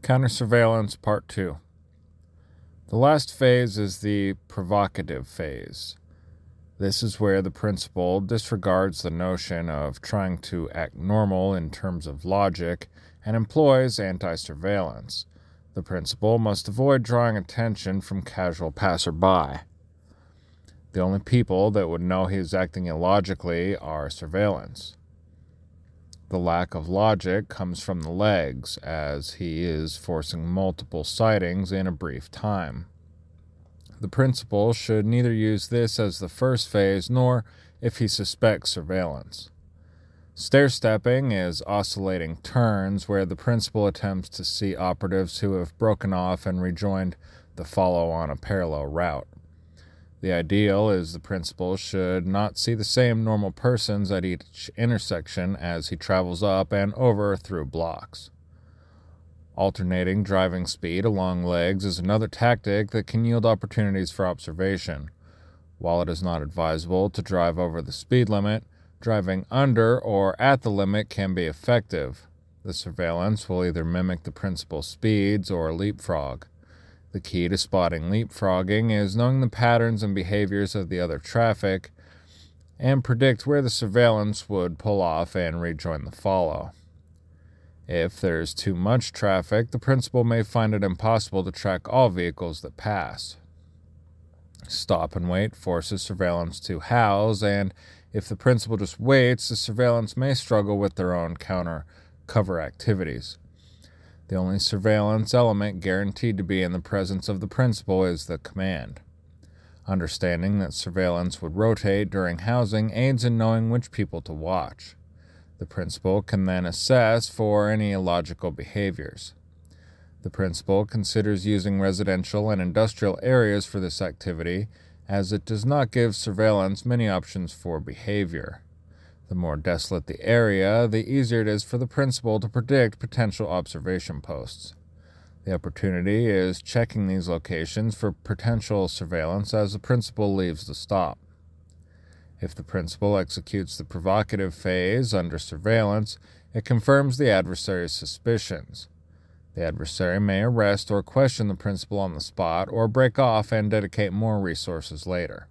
Counter-surveillance Part 2. The last phase is the provocative phase. This is where the principal disregards the notion of trying to act normal in terms of logic and employs anti-surveillance. The principal must avoid drawing attention from casual passerby. The only people that would know he is acting illogically are surveillance. The lack of logic comes from the legs, as he is forcing multiple sightings in a brief time. The principal should neither use this as the first phase nor if he suspects surveillance. Stair-stepping is oscillating turns where the principal attempts to see operatives who have broken off and rejoined the follow on a parallel route. The ideal is the principal should not see the same normal persons at each intersection as he travels up and over through blocks. Alternating driving speed along legs is another tactic that can yield opportunities for observation. While it is not advisable to drive over the speed limit, driving under or at the limit can be effective. The surveillance will either mimic the principal's speeds or leapfrog. The key to spotting leapfrogging is knowing the patterns and behaviors of the other traffic and predict where the surveillance would pull off and rejoin the follow. If there is too much traffic, the principal may find it impossible to track all vehicles that pass. Stop and wait forces surveillance to house, and if the principal just waits, the surveillance may struggle with their own cover activities. The only surveillance element guaranteed to be in the presence of the principal is the command. Understanding that surveillance would rotate during housing aids in knowing which people to watch. The principal can then assess for any illogical behaviors. The principal considers using residential and industrial areas for this activity, as it does not give surveillance many options for behavior. The more desolate the area, the easier it is for the principal to predict potential observation posts. The opportunity is checking these locations for potential surveillance as the principal leaves the stop. If the principal executes the provocative phase under surveillance, it confirms the adversary's suspicions. The adversary may arrest or question the principal on the spot or break off and dedicate more resources later.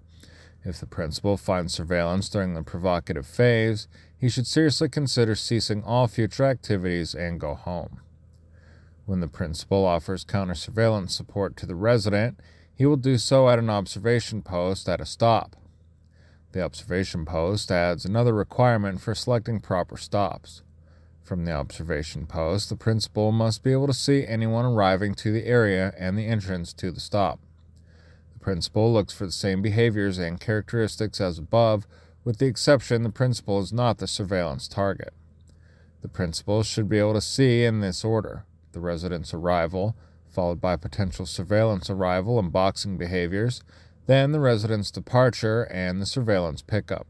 If the principal finds surveillance during the provocative phase, he should seriously consider ceasing all future activities and go home. When the principal offers counter-surveillance support to the resident, he will do so at an observation post at a stop. The observation post adds another requirement for selecting proper stops. From the observation post, the principal must be able to see anyone arriving to the area and the entrance to the stop. The principal looks for the same behaviors and characteristics as above, with the exception the principal is not the surveillance target. The principal should be able to see in this order: the resident's arrival, followed by potential surveillance arrival and boxing behaviors, then the resident's departure and the surveillance pickup.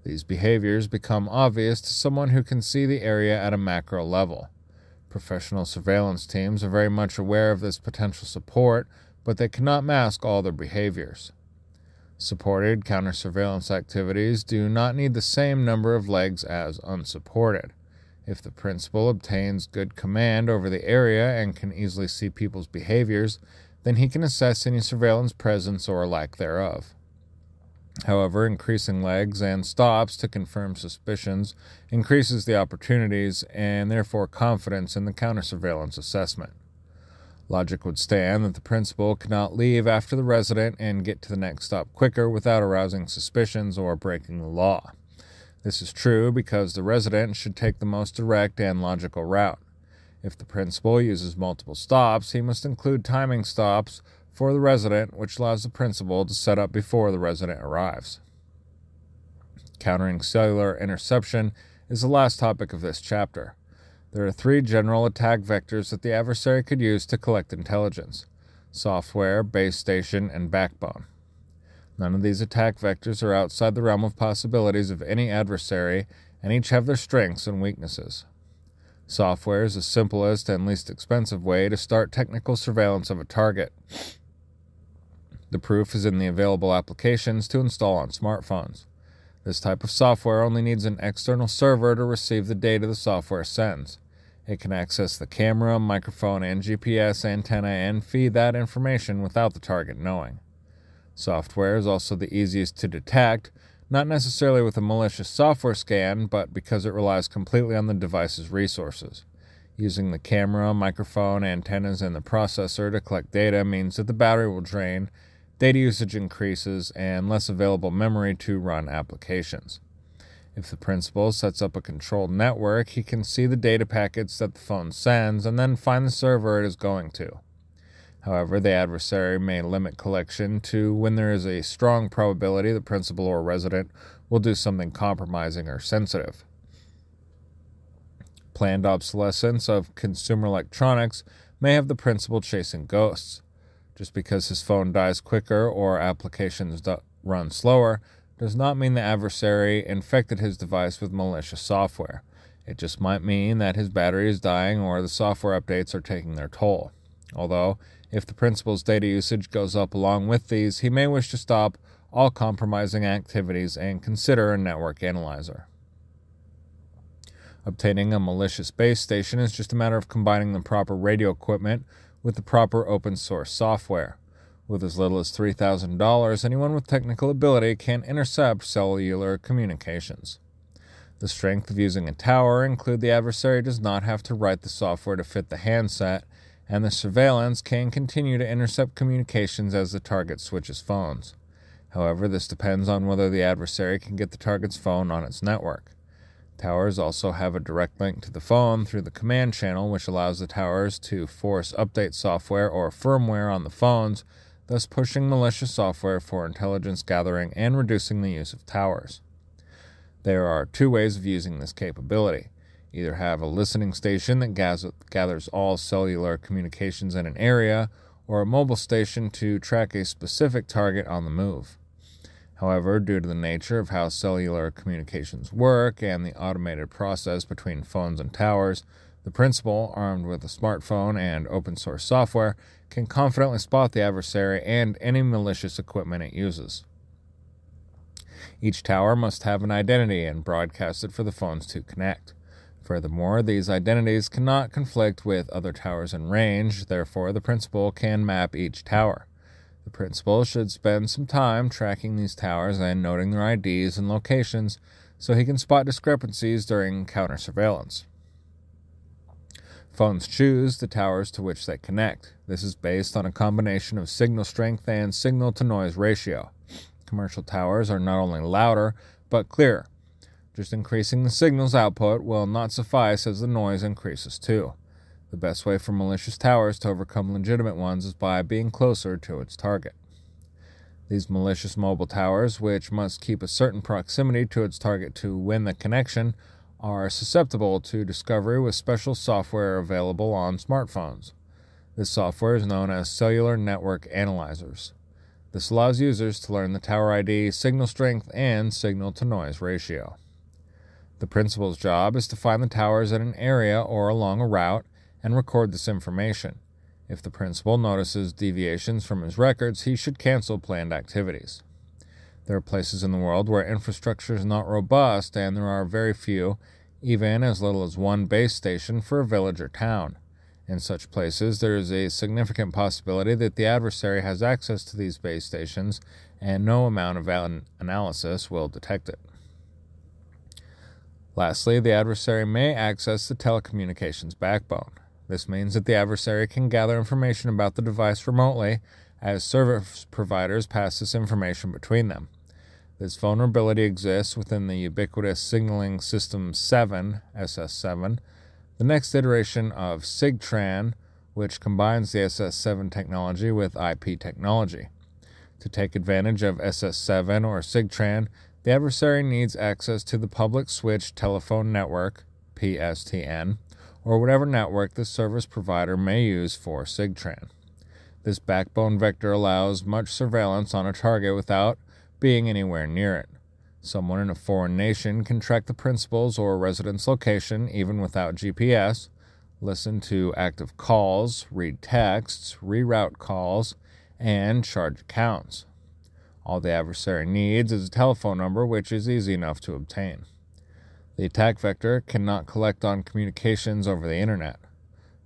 These behaviors become obvious to someone who can see the area at a macro level. Professional surveillance teams are very much aware of this potential support, but they cannot mask all their behaviors. Supported counter-surveillance activities do not need the same number of legs as unsupported. If the principal obtains good command over the area and can easily see people's behaviors, then he can assess any surveillance presence or lack thereof. However, increasing legs and stops to confirm suspicions increases the opportunities and therefore confidence in the counter-surveillance assessment. Logic would stand that the principal cannot leave after the resident and get to the next stop quicker without arousing suspicions or breaking the law. This is true because the resident should take the most direct and logical route. If the principal uses multiple stops, he must include timing stops for the resident, which allows the principal to set up before the resident arrives. Countering cellular interception is the last topic of this chapter. There are three general attack vectors that the adversary could use to collect intelligence: software, base station, and backbone. None of these attack vectors are outside the realm of possibilities of any adversary, and each have their strengths and weaknesses. Software is the simplest and least expensive way to start technical surveillance of a target. The proof is in the available applications to install on smartphones. This type of software only needs an external server to receive the data the software sends. It can access the camera, microphone, and GPS antenna and feed that information without the target knowing. Software is also the easiest to detect, not necessarily with a malicious software scan, but because it relies completely on the device's resources. Using the camera, microphone, antennas, and the processor to collect data means that the battery will drain, data usage increases, and less available memory to run applications. If the principal sets up a controlled network, he can see the data packets that the phone sends and then find the server it is going to. However, the adversary may limit collection to when there is a strong probability the principal or resident will do something compromising or sensitive. Planned obsolescence of consumer electronics may have the principal chasing ghosts. Just because his phone dies quicker or applications run slower does not mean the adversary infected his device with malicious software. It just might mean that his battery is dying or the software updates are taking their toll. Although, if the principal's data usage goes up along with these, he may wish to stop all compromising activities and consider a network analyzer. Obtaining a malicious base station is just a matter of combining the proper radio equipment with the proper open source software. With as little as $3,000, anyone with technical ability can intercept cellular communications. The strength of using a tower include the adversary does not have to write the software to fit the handset, and the surveillance can continue to intercept communications as the target switches phones. However, this depends on whether the adversary can get the target's phone on its network. Towers also have a direct link to the phone through the command channel, which allows the towers to force update software or firmware on the phones, thus pushing malicious software for intelligence gathering and reducing the use of towers. There are two ways of using this capability. Either have a listening station that gathers all cellular communications in an area, or a mobile station to track a specific target on the move. However, due to the nature of how cellular communications work and the automated process between phones and towers, the principal, armed with a smartphone and open source software, can confidently spot the adversary and any malicious equipment it uses. Each tower must have an identity and broadcast it for the phones to connect. Furthermore, these identities cannot conflict with other towers in range, therefore the principal can map each tower. The principal should spend some time tracking these towers and noting their IDs and locations so he can spot discrepancies during counter-surveillance. Phones choose the towers to which they connect. This is based on a combination of signal strength and signal-to-noise ratio. Commercial towers are not only louder, but clearer. Just increasing the signal's output will not suffice as the noise increases too. The best way for malicious towers to overcome legitimate ones is by being closer to its target. These malicious mobile towers, which must keep a certain proximity to its target to win the connection, are susceptible to discovery with special software available on smartphones. This software is known as cellular network analyzers. This allows users to learn the tower ID, signal strength, and signal-to-noise ratio. The principal's job is to find the towers in an area or along a route and record this information. If the principal notices deviations from his records, he should cancel planned activities. There are places in the world where infrastructure is not robust, and there are very few, even as little as one base station for a village or town. In such places, there is a significant possibility that the adversary has access to these base stations, and no amount of analysis will detect it. Lastly, the adversary may access the telecommunications backbone. This means that the adversary can gather information about the device remotely as service providers pass this information between them. This vulnerability exists within the ubiquitous Signaling System 7, SS7, the next iteration of SIGTRAN, which combines the SS7 technology with IP technology. To take advantage of SS7 or SIGTRAN, the adversary needs access to the public switch telephone network, PSTN, or whatever network the service provider may use for SIGTRAN. This backbone vector allows much surveillance on a target without being anywhere near it. Someone in a foreign nation can track the principal's or resident's location even without GPS, listen to active calls, read texts, reroute calls, and charge accounts. All the adversary needs is a telephone number, which is easy enough to obtain. The attack vector cannot collect on communications over the internet.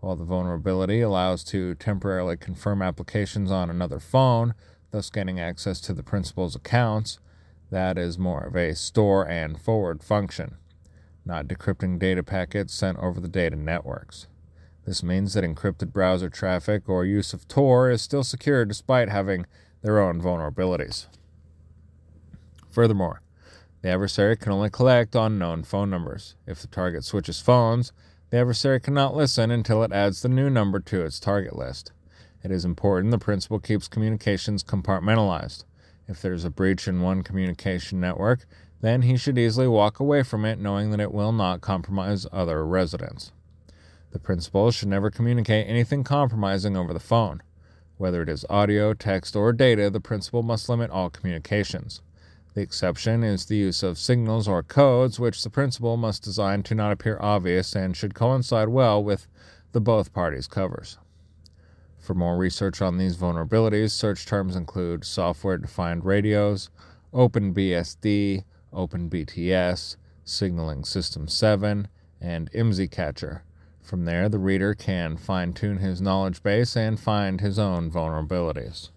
While the vulnerability allows to temporarily confirm applications on another phone, thus gaining access to the principal's accounts, that is more of a store and forward function, not decrypting data packets sent over the data networks. This means that encrypted browser traffic or use of Tor is still secure despite having their own vulnerabilities. Furthermore, the adversary can only collect on known phone numbers. If the target switches phones, the adversary cannot listen until it adds the new number to its target list. It is important the principal keeps communications compartmentalized. If there is a breach in one communication network, then he should easily walk away from it knowing that it will not compromise other residents. The principal should never communicate anything compromising over the phone. Whether it is audio, text, or data, the principal must limit all communications. The exception is the use of signals or codes, which the principal must design to not appear obvious and should coincide well with the both parties covers. For more research on these vulnerabilities, search terms include software-defined radios, OpenBSD, OpenBTS, Signaling System 7, and IMSI Catcher. From there, the reader can fine-tune his knowledge base and find his own vulnerabilities.